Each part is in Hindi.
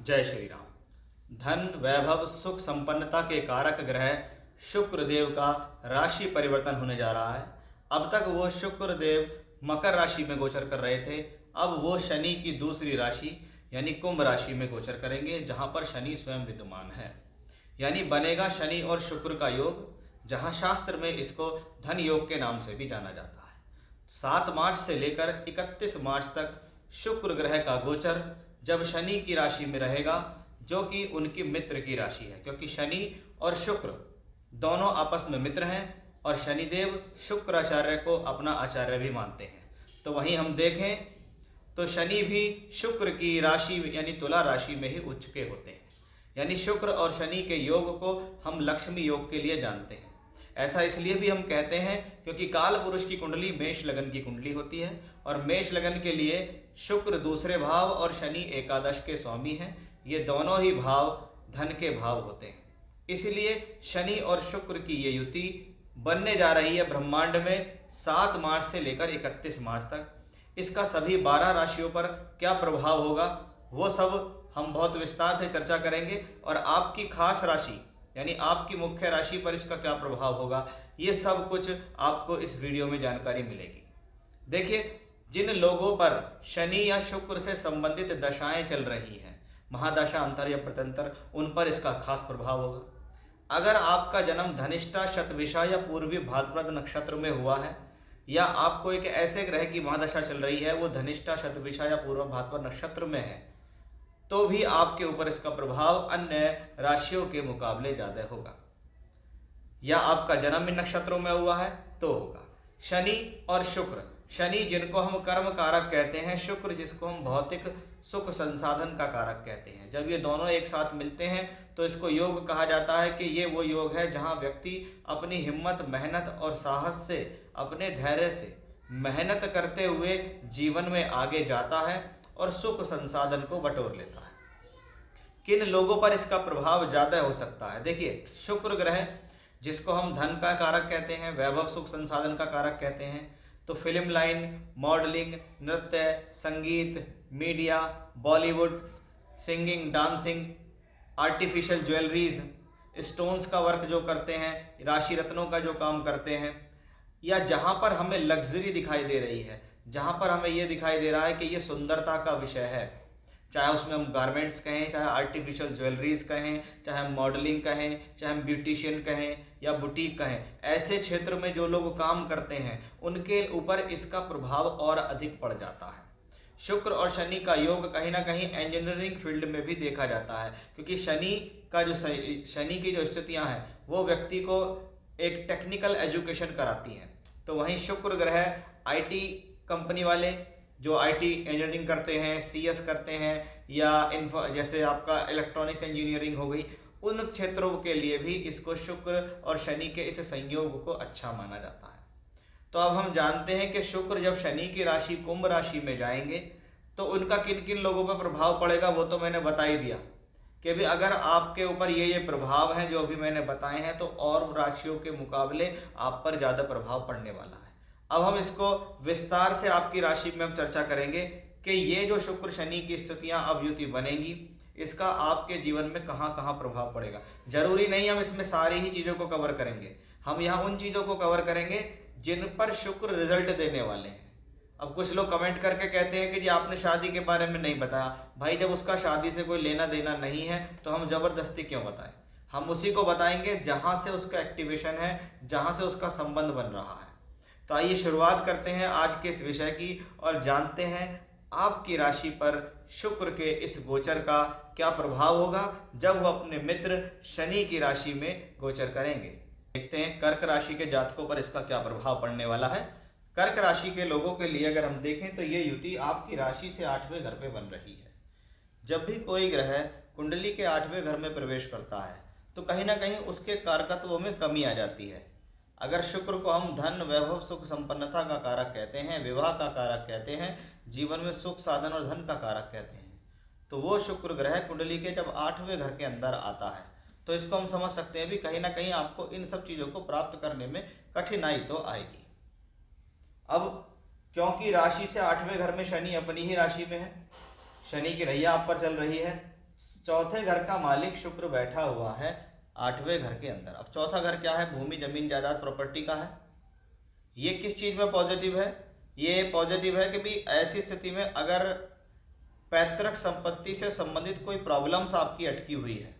जय श्री राम। धन, वैभव, सुख, संपन्नता के कारक ग्रह शुक्र देव का राशि परिवर्तन होने जा रहा है। अब तक वो शुक्र देव मकर राशि में गोचर कर रहे थे। अब वो शनि की दूसरी राशि यानी कुंभ राशि में गोचर करेंगे, जहां पर शनि स्वयं विद्यमान है। यानी बनेगा शनि और शुक्र का योग, जहां शास्त्र में इसको धन योग के नाम से भी जाना जाता है। 7 मार्च से लेकर 31 मार्च तक शुक्र ग्रह का गोचर जब शनि की राशि में रहेगा, जो कि उनकी मित्र की राशि है, क्योंकि शनि और शुक्र दोनों आपस में मित्र हैं और शनिदेव शुक्राचार्य को अपना आचार्य भी मानते हैं। तो वहीं हम देखें तो शनि भी शुक्र की राशि यानी तुला राशि में ही उच्च के होते हैं। यानी शुक्र और शनि के योग को हम लक्ष्मी योग के लिए जानते हैं। ऐसा इसलिए भी हम कहते हैं क्योंकि काल पुरुष की कुंडली मेष लगन की कुंडली होती है और मेष लगन के लिए शुक्र दूसरे भाव और शनि एकादश के स्वामी हैं। ये दोनों ही भाव धन के भाव होते हैं। इसलिए शनि और शुक्र की ये युति बनने जा रही है ब्रह्मांड में 7 मार्च से लेकर 31 मार्च तक। इसका सभी 12 राशियों पर क्या प्रभाव होगा वो सब हम बहुत विस्तार से चर्चा करेंगे, और आपकी खास राशि यानी आपकी मुख्य राशि पर इसका क्या प्रभाव होगा, ये सब कुछ आपको इस वीडियो में जानकारी मिलेगी। देखिए, जिन लोगों पर शनि या शुक्र से संबंधित दशाएं चल रही हैं, महादशा, अंतर या प्रत्यंतर, उन पर इसका खास प्रभाव होगा। अगर आपका जन्म धनिष्ठा, शतभिषा या पूर्वी भाद्रपद नक्षत्र में हुआ है, या आपको एक ऐसे ग्रह की महादशा चल रही है वो धनिष्ठा, शतभिषा या पूर्व भाद्रपद नक्षत्र में है, तो भी आपके ऊपर इसका प्रभाव अन्य राशियों के मुकाबले ज़्यादा होगा। या आपका जन्म इन नक्षत्रों में हुआ है तो होगा। शनि और शुक्र, शनि जिनको हम कर्म कारक कहते हैं, शुक्र जिसको हम भौतिक सुख संसाधन का कारक कहते हैं, जब ये दोनों एक साथ मिलते हैं तो इसको योग कहा जाता है कि ये वो योग है जहाँ व्यक्ति अपनी हिम्मत, मेहनत और साहस से, अपने धैर्य से मेहनत करते हुए जीवन में आगे जाता है और सुख संसाधन को बटोर लेता है। किन लोगों पर इसका प्रभाव ज़्यादा हो सकता है? देखिए, शुक्र ग्रह जिसको हम धन का कारक कहते हैं, वैभव, सुख, संसाधन का कारक कहते हैं, तो फिल्म लाइन, मॉडलिंग, नृत्य, संगीत, media, Bollywood, singing, dancing, artificial jewelleries, stones का वर्क जो करते हैं, राशि रत्नों का जो काम करते हैं, या जहाँ पर हमें लग्जरी दिखाई दे रही है, जहाँ पर हमें ये दिखाई दे रहा है कि ये सुंदरता का विषय है, चाहे उसमें हम गारमेंट्स कहें, चाहे आर्टिफिशियल ज्वेलरीज कहें, चाहे हम मॉडलिंग कहें, चाहे हम ब्यूटिशियन कहें या बुटीक कहें, ऐसे क्षेत्र में जो लोग काम करते हैं उनके ऊपर इसका प्रभाव और अधिक पड़ जाता है। शुक्र और शनि का योग कहीं ना कहीं इंजीनियरिंग फील्ड में भी देखा जाता है, क्योंकि शनि की जो स्थितियाँ हैं वो व्यक्ति को एक टेक्निकल एजुकेशन कराती हैं। तो वहीं शुक्र ग्रह आईटी कंपनी वाले जो आईटी इंजीनियरिंग करते हैं, सीएस करते हैं, या जैसे आपका इलेक्ट्रॉनिक्स इंजीनियरिंग हो गई, उन क्षेत्रों के लिए भी इसको शुक्र और शनि के इस संयोग को अच्छा माना जाता है। तो अब हम जानते हैं कि शुक्र जब शनि की राशि कुंभ राशि में जाएंगे तो उनका किन किन लोगों पर प्रभाव पड़ेगा वो तो मैंने बता ही दिया कि भी अगर आपके ऊपर ये प्रभाव हैं जो अभी मैंने बताए हैं, तो और राशियों के मुकाबले आप पर ज़्यादा प्रभाव पड़ने वाला है। अब हम इसको विस्तार से आपकी राशि में हम चर्चा करेंगे कि ये जो शुक्र शनि की स्थितियां अब युति बनेंगी, इसका आपके जीवन में कहाँ कहाँ प्रभाव पड़ेगा। जरूरी नहीं हम इसमें सारी ही चीज़ों को कवर करेंगे, हम यहाँ उन चीज़ों को कवर करेंगे जिन पर शुक्र रिजल्ट देने वाले हैं। अब कुछ लोग कमेंट करके कहते हैं कि जी आपने शादी के बारे में नहीं बताया। भाई, जब उसका शादी से कोई लेना देना नहीं है तो हम ज़बरदस्ती क्यों बताएं? हम उसी को बताएंगे जहाँ से उसका एक्टिवेशन है, जहाँ से उसका संबंध बन रहा है। तो आइए शुरुआत करते हैं आज के इस विषय की और जानते हैं आपकी राशि पर शुक्र के इस गोचर का क्या प्रभाव होगा जब वो अपने मित्र शनि की राशि में गोचर करेंगे। देखते हैं कर्क राशि के जातकों पर इसका क्या प्रभाव पड़ने वाला है। कर्क राशि के लोगों के लिए अगर हम देखें तो ये युति आपकी राशि से 8वें घर पे बन रही है। जब भी कोई ग्रह कुंडली के 8वें घर में प्रवेश करता है तो कहीं ना कहीं उसके कारकत्वों में कमी आ जाती है। अगर शुक्र को हम धन, वैभव, सुख, संपन्नता का कारक कहते हैं, विवाह का कारक कहते हैं, जीवन में सुख, साधन और धन का कारक कहते हैं, तो वो शुक्र ग्रह कुंडली के जब 8वें घर के अंदर आता है तो इसको हम समझ सकते हैं भी कहीं ना कहीं आपको इन सब चीज़ों को प्राप्त करने में कठिनाई तो आएगी। अब क्योंकि राशि से 8वें घर में शनि अपनी ही राशि में है, शनि की रैया आप पर चल रही है, चौथे घर का मालिक शुक्र बैठा हुआ है 8वें घर के अंदर। अब चौथा घर क्या है? भूमि, जमीन, जायदाद, प्रॉपर्टी का है। ये किस चीज में पॉजिटिव है? ये पॉजिटिव है कि भी ऐसी स्थिति में अगर पैतृक संपत्ति से संबंधित कोई प्रॉब्लम्स आपकी अटकी हुई है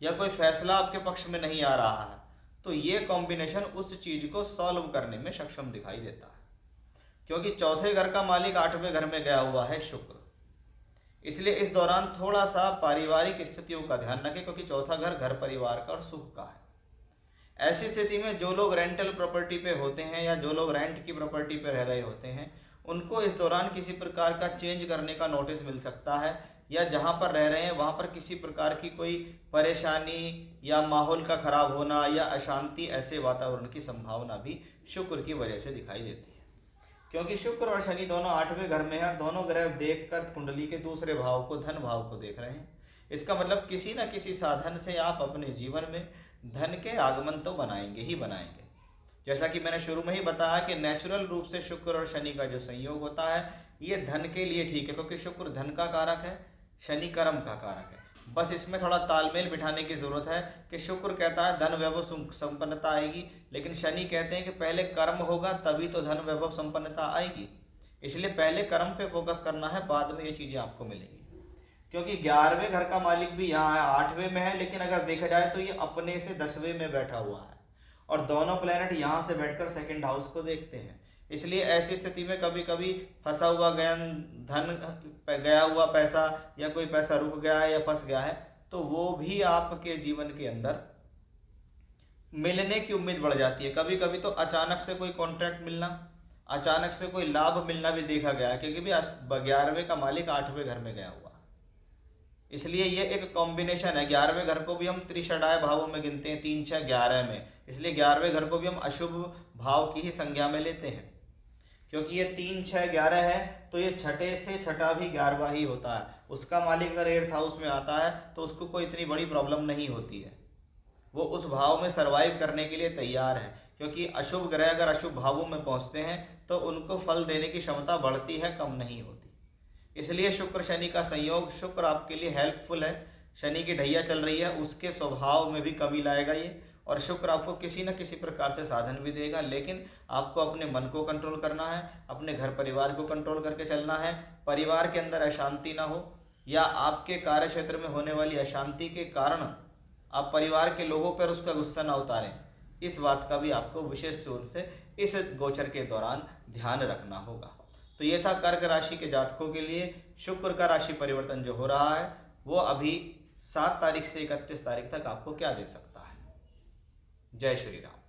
या कोई फैसला आपके पक्ष में नहीं आ रहा है, तो ये कॉम्बिनेशन उस चीज को सॉल्व करने में सक्षम दिखाई देता है। क्योंकि चौथे घर का मालिक 8वें घर में गया हुआ है शुक्र, इसलिए इस दौरान थोड़ा सा पारिवारिक स्थितियों का ध्यान रखें, क्योंकि चौथा घर घर परिवार का और सुख का है। ऐसी स्थिति में जो लोग रेंटल प्रॉपर्टी पे होते हैं या जो लोग रेंट की प्रॉपर्टी पे रह रहे होते हैं, उनको इस दौरान किसी प्रकार का चेंज करने का नोटिस मिल सकता है, या जहाँ पर रह रहे हैं वहाँ पर किसी प्रकार की कोई परेशानी या माहौल का खराब होना या अशांति, ऐसे वातावरण की संभावना भी शुक्र की वजह से दिखाई देती है। क्योंकि शुक्र और शनि दोनों 8वें घर में है और दोनों ग्रह देखकर कुंडली के दूसरे भाव को, धन भाव को देख रहे हैं। इसका मतलब किसी न किसी साधन से आप अपने जीवन में धन के आगमन तो बनाएंगे ही बनाएंगे। जैसा कि मैंने शुरू में ही बताया कि नेचुरल रूप से शुक्र और शनि का जो संयोग होता है ये धन के लिए ठीक है, क्योंकि शुक्र धन का कारक है, शनि कर्म का कारक है। बस इसमें थोड़ा तालमेल बिठाने की जरूरत है कि शुक्र कहता है धन वैभव संपन्नता आएगी, लेकिन शनि कहते हैं कि पहले कर्म होगा तभी तो धन वैभव संपन्नता आएगी। इसलिए पहले कर्म पे फोकस करना है, बाद में ये चीजें आपको मिलेंगी। क्योंकि 11वें घर का मालिक भी यहाँ है, 8वें में है, लेकिन अगर देखा जाए तो ये अपने से 10वें में बैठा हुआ है और दोनों प्लेनेट यहाँ से बैठकर सेकंड हाउस को देखते हैं। इसलिए ऐसी स्थिति में कभी कभी फंसा हुआ धन, गया हुआ पैसा या कोई पैसा रुक गया है या फंस गया है, तो वो भी आपके जीवन के अंदर मिलने की उम्मीद बढ़ जाती है। कभी कभी तो अचानक से कोई कॉन्ट्रैक्ट मिलना, अचानक से कोई लाभ मिलना भी देखा गया है, क्योंकि भी 11वें का मालिक 8वें घर में गया हुआ है। इसलिए ये एक कॉम्बिनेशन है। 11वें घर को भी हम त्रिषडाय भावों में गिनते हैं, 3, 6, 11 में। इसलिए 11वें घर को भी हम अशुभ भाव की ही संज्ञा में लेते हैं, क्योंकि ये 3, 6, 11 है, तो ये छठे से छठा भी 11वां ही होता है। उसका मालिक अगर 8th हाउस में आता है तो उसको कोई इतनी बड़ी प्रॉब्लम नहीं होती है, वो उस भाव में सर्वाइव करने के लिए तैयार है। क्योंकि अशुभ ग्रह अगर अशुभ भावों में पहुंचते हैं तो उनको फल देने की क्षमता बढ़ती है, कम नहीं होती। इसलिए शुक्र शनि का संयोग, शुक्र आपके लिए हेल्पफुल है। शनि की ढैया चल रही है, उसके स्वभाव में भी कमी लाएगा ये, और शुक्र आपको किसी न किसी प्रकार से साधन भी देगा, लेकिन आपको अपने मन को कंट्रोल करना है, अपने घर परिवार को कंट्रोल करके चलना है। परिवार के अंदर अशांति ना हो, या आपके कार्य क्षेत्र में होने वाली अशांति के कारण आप परिवार के लोगों पर उसका गुस्सा ना उतारें। इस बात का भी आपको विशेष तौर से इस गोचर के दौरान ध्यान रखना होगा। तो ये था कर्क राशि के जातकों के लिए शुक्र का राशि परिवर्तन जो हो रहा है वो अभी 7 तारीख से 31 तारीख तक आपको क्या दे सकता है। जय श्री राम।